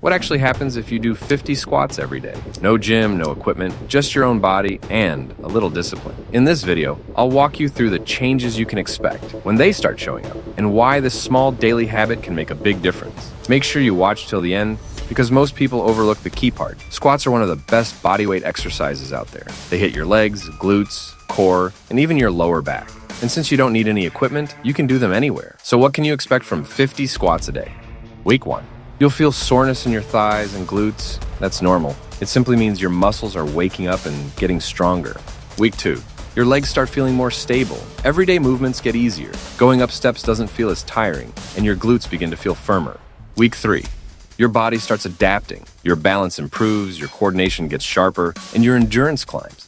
What actually happens if you do 50 squats every day? No gym, no equipment, just your own body and a little discipline. In this video, I'll walk you through the changes you can expect when they start showing up and why this small daily habit can make a big difference. Make sure you watch till the end because most people overlook the key part. Squats are one of the best bodyweight exercises out there. They hit your legs, glutes, core, and even your lower back. And since you don't need any equipment, you can do them anywhere. So what can you expect from 50 squats a day? Week 1. You'll feel soreness in your thighs and glutes. That's normal. It simply means your muscles are waking up and getting stronger. Week 2. Your legs start feeling more stable. Everyday movements get easier. Going up steps doesn't feel as tiring, and your glutes begin to feel firmer. Week 3. Your body starts adapting. Your balance improves, your coordination gets sharper, and your endurance climbs.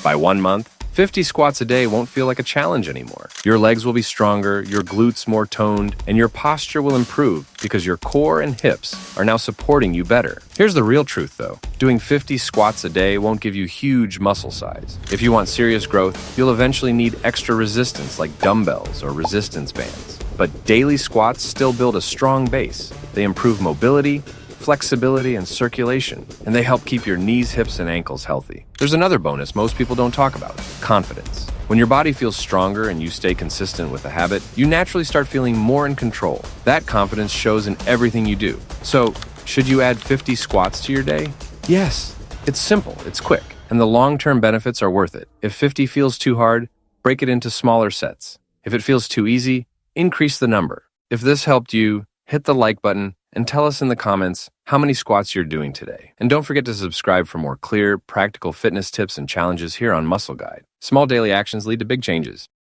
By 1 month, 50 squats a day won't feel like a challenge anymore. Your legs will be stronger, your glutes more toned, and your posture will improve because your core and hips are now supporting you better. Here's the real truth though. Doing 50 squats a day won't give you huge muscle size. If you want serious growth, you'll eventually need extra resistance like dumbbells or resistance bands. But daily squats still build a strong base. They improve mobility, flexibility, and circulation, and they help keep your knees, hips, and ankles healthy. There's another bonus most people don't talk about: confidence. When your body feels stronger and you stay consistent with the habit, you naturally start feeling more in control. That confidence shows in everything you do. So, should you add 50 squats to your day? Yes. It's simple, it's quick, and the long-term benefits are worth it. If 50 feels too hard, break it into smaller sets. If it feels too easy, increase the number. If this helped you, hit the like button and tell us in the comments how many squats you're doing today. And don't forget to subscribe for more clear, practical fitness tips and challenges here on Muscle Guide. Small daily actions lead to big changes.